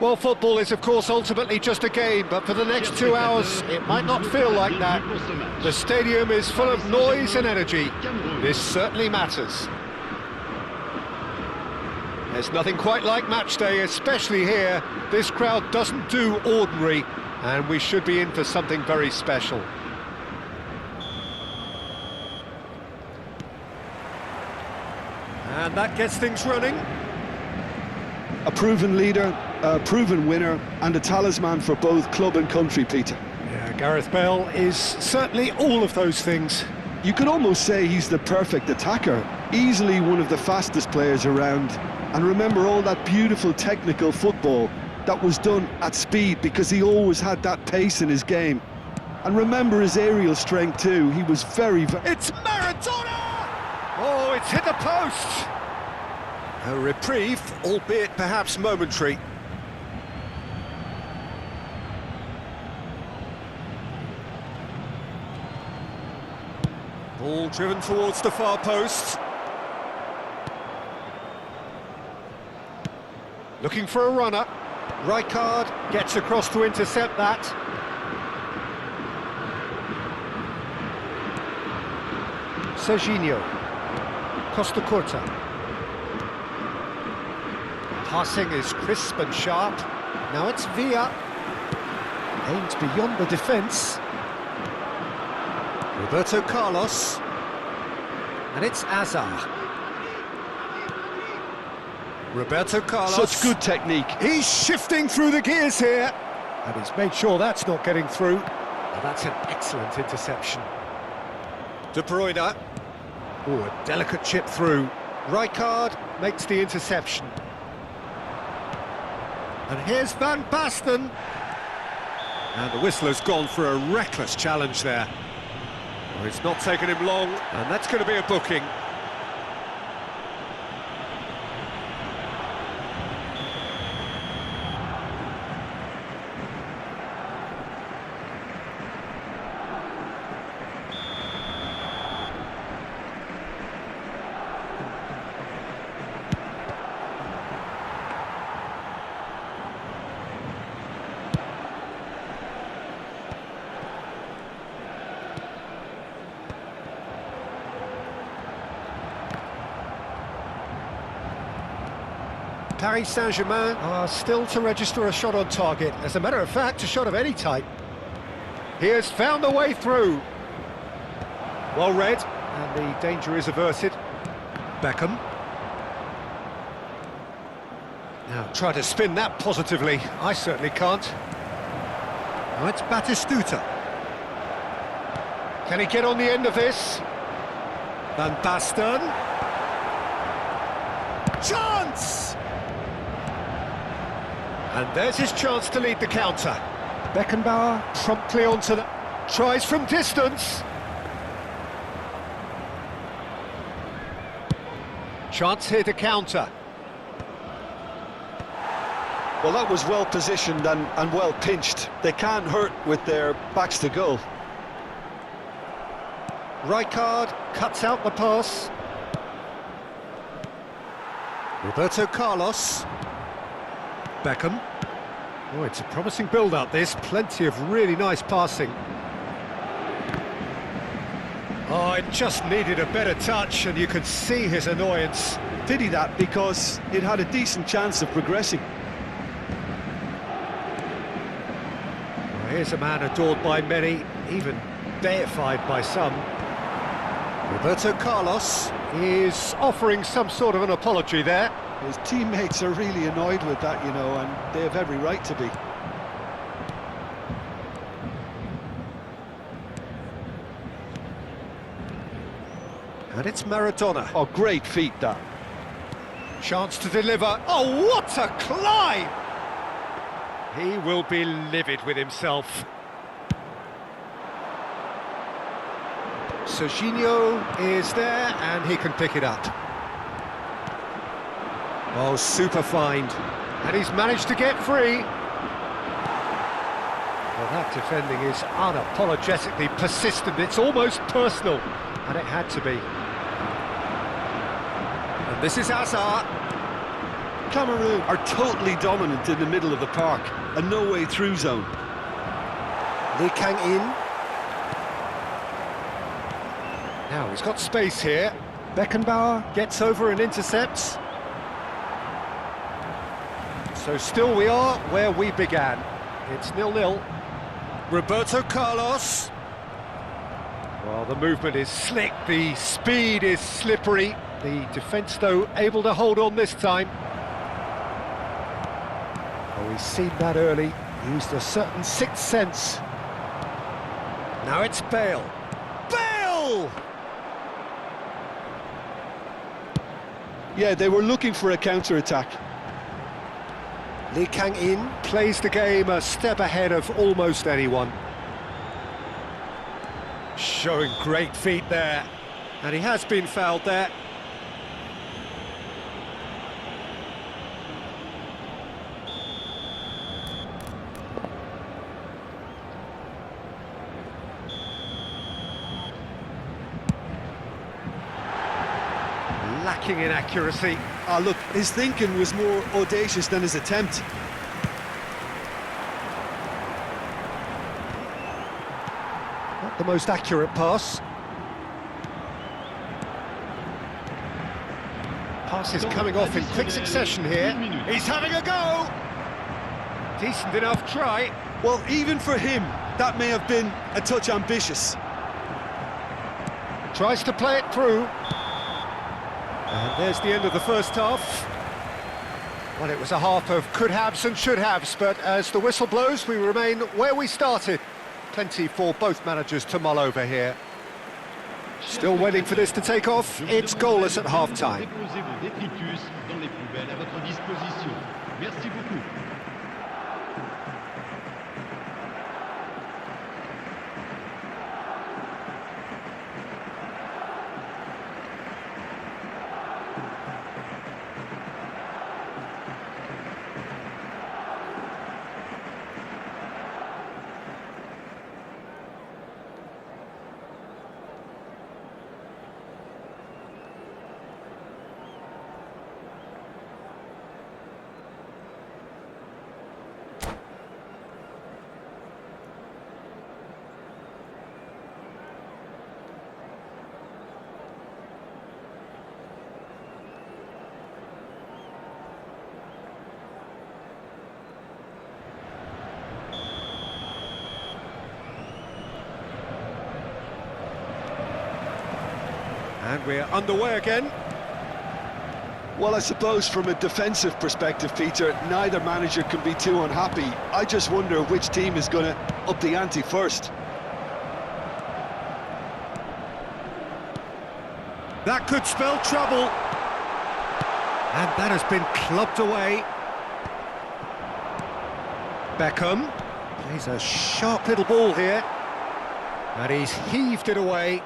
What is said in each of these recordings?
Well, football is, of course, ultimately just a game, but for the next 2 hours, it might not feel like that. The stadium is full of noise and energy. This certainly matters. There's nothing quite like match day, especially here. This crowd doesn't do ordinary, and we should be in for something very special. And that gets things running. A proven leader, a proven winner, and a talisman for both club and country, Peter. Yeah, Gareth Bale is certainly all of those things. You could almost say he's the perfect attacker, easily one of the fastest players around. And remember all that beautiful technical football that was done at speed, because he always had that pace in his game. And remember his aerial strength too. He was very... It's Maradona! Oh, it's hit the post! A reprieve, albeit perhaps momentary. Ball driven towards the far post. Looking for a runner. Rijkaard gets across to intercept that. Serginho. Costa Curta. Passing is crisp and sharp. Now it's Villa. Aimed beyond the defence. Roberto Carlos. And it's Azar. Roberto Carlos. Such good technique. He's shifting through the gears here. And he's made sure that's not getting through. Now that's an excellent interception. De Bruyne. Oh, a delicate chip through. Rijkaard makes the interception. And here's Van Basten. And the whistler's gone for a reckless challenge there. Well, it's not taken him long, and that's going to be a booking. Paris Saint-Germain are still to register a shot on target. As a matter of fact, a shot of any type. He has found a way through. Well read, and the danger is averted. Beckham. Now, try to spin that positively. I certainly can't. Now it's Batistuta. Can he get on the end of this? Van Basten. Chance! And there's his chance to lead the counter. Beckenbauer promptly onto the... Tries from distance. Chance here to counter. Well, that was well positioned and well pinched. They can't hurt with their backs to goal. Rijkaard cuts out the pass. Roberto Carlos. Beckham. Oh, it's a promising build-up, this. Plenty of really nice passing. Oh, it just needed a better touch, and you could see his annoyance. Pity that, because it had a decent chance of progressing. Well, here's a man adored by many, even deified by some. Roberto Carlos is offering some sort of an apology there. His teammates are really annoyed with that, you know, and they have every right to be. And it's Maradona. Oh, great feat, that. Chance to deliver. Oh, what a climb! He will be livid with himself. Serginho is there, and he can pick it up. Oh, super find. And he's managed to get free. Well, that defending is unapologetically persistent. It's almost personal, and it had to be. And this is Azar. Cameroon are totally dominant in the middle of the park, a no-way through zone. Lee Kang-in. Now he's got space here. Beckenbauer gets over and intercepts. So still we are where we began. It's 0-0. Roberto Carlos. Well, the movement is slick, the speed is slippery. The defence, though, able to hold on this time. Oh, he's seen that early. Used a certain sixth sense. Now it's Bale. Bale! Yeah, they were looking for a counter-attack. Lee Kang-in plays the game a step ahead of almost anyone. Showing great feet there. And he has been fouled there. Lacking in accuracy. Ah, look, his thinking was more audacious than his attempt. Not the most accurate pass. Pass is coming off in quick succession here. He's having a go! Decent enough try. Well, even for him, that may have been a touch ambitious. Tries to play it through. And there's the end of the first half. Well, it was a half of could-haves and should-haves, but as the whistle blows, we remain where we started. Plenty for both managers to mull over here. Still waiting for this to take off. It's goalless at half-time. And we're underway again. Well, I suppose from a defensive perspective, Peter, neither manager can be too unhappy. I just wonder which team is going to up the ante first. That could spell trouble. And that has been clubbed away. Beckham plays a sharp little ball here. And he's heaved it away.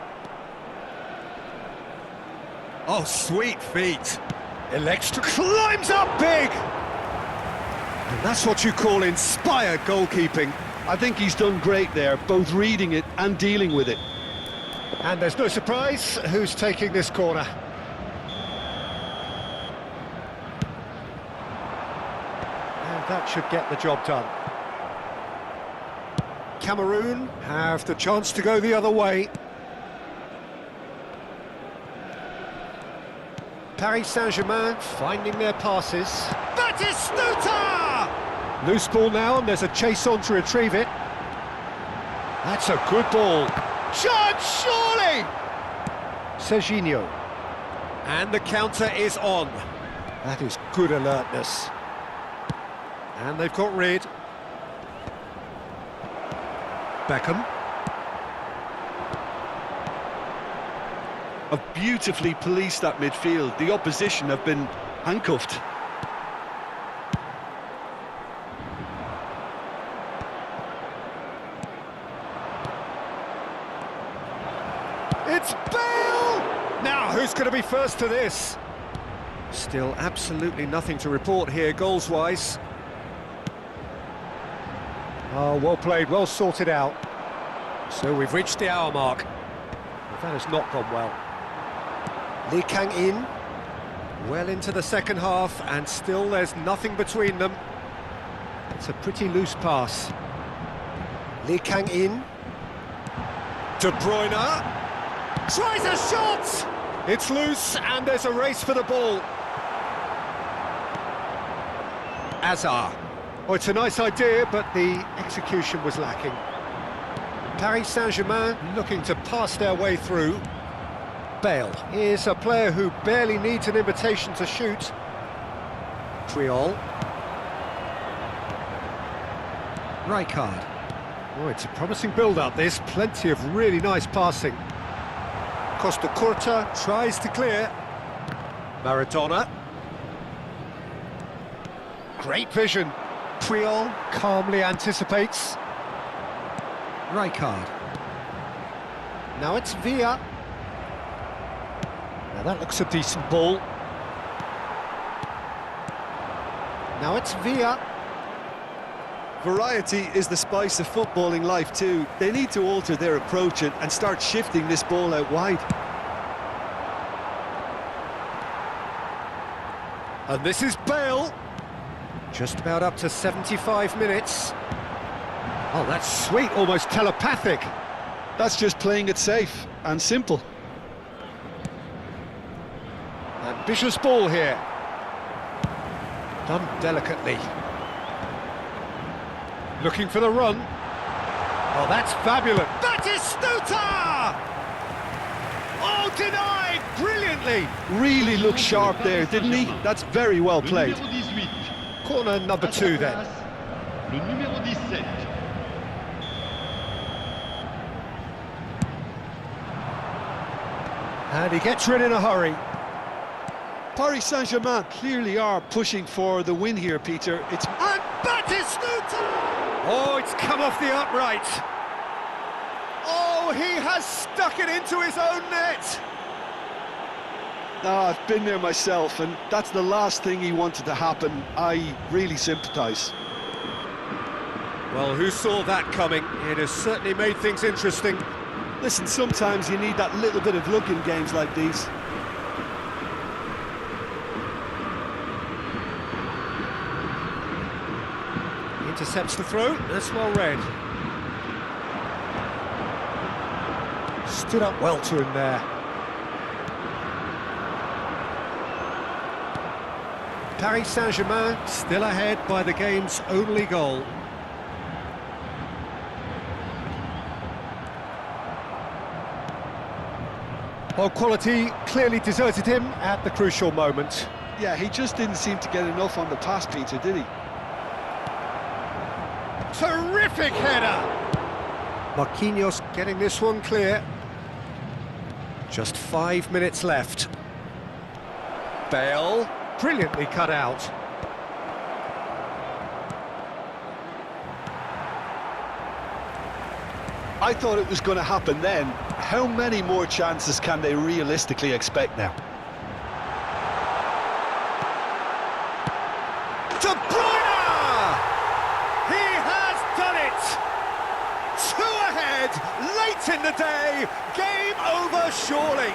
Oh, sweet feet. Elects to climbs up big. And that's what you call inspired goalkeeping. I think he's done great there, both reading it and dealing with it. And there's no surprise who's taking this corner. And that should get the job done. Cameroon have the chance to go the other way. Paris Saint-Germain finding their passes. Batistuta! Loose ball now, and there's a chase on to retrieve it. That's a good ball. Shot, surely! Serginho. And the counter is on. That is good alertness. And they've got rid. Beckham. Have beautifully policed that midfield. The opposition have been handcuffed. It's Bale! Now, who's going to be first to this? Still absolutely nothing to report here, goals-wise. Oh, well played, well sorted out. So we've reached the hour mark. That has not gone well. Lee Kang-in. Well into the second half, and still there's nothing between them. It's a pretty loose pass. Lee Kang-in. De Bruyne. Tries a shot! It's loose, and there's a race for the ball. Azar. Oh, it's a nice idea, but the execution was lacking. Paris Saint-Germain looking to pass their way through. Bale is a player who barely needs an invitation to shoot. Triol. Rijkaard. Oh, it's a promising build-up, this. Plenty of really nice passing. Costa Curta tries to clear. Maradona. Great vision. Triol calmly anticipates. Rijkaard. Now it's Villa. Now that looks a decent ball. Now it's Villa. Variety is the spice of footballing life too. They need to alter their approach and start shifting this ball out wide. And this is Bale. Just about up to 75 minutes. Oh, that's sweet, almost telepathic. That's just playing it safe and simple. Ambitious ball here. Done delicately. Looking for the run. Oh, that's fabulous. Batistuta! Oh, denied brilliantly. Really looked sharp there, didn't he? That's very well played. Corner number 2 then. Le numéro 17. And he gets rid in a hurry. Paris Saint-Germain clearly are pushing for the win here, Peter. It's And Batistuta! Oh, it's come off the upright. Oh, he has stuck it into his own net. I've been there myself, and that's the last thing he wanted to happen. I really sympathise. Well, who saw that coming? It has certainly made things interesting. Listen, sometimes you need that little bit of luck in games like these. Intercepts the throw, that's well read. Stood up well to him there. Paris Saint-Germain still ahead by the game's only goal. Well, quality clearly deserted him at the crucial moment. Yeah, he just didn't seem to get enough on the pass, Peter, did he? Terrific header! Marquinhos getting this one clear. Just 5 minutes left. Bale, brilliantly cut out. I thought it was going to happen then. How many more chances can they realistically expect now? De Bruyne! He has done it! 2 ahead, late in the day, game over surely.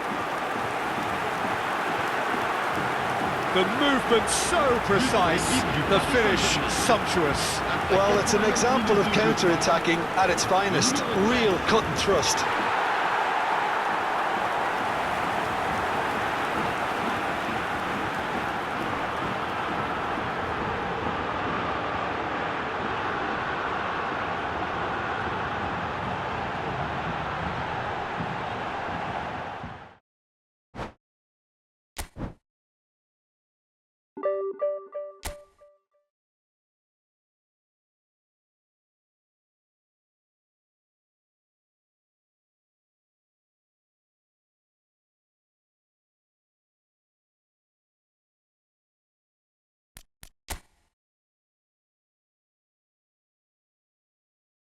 The movement so precise, the finish sumptuous. Well, it's an example of counter-attacking at its finest. Real cut and thrust.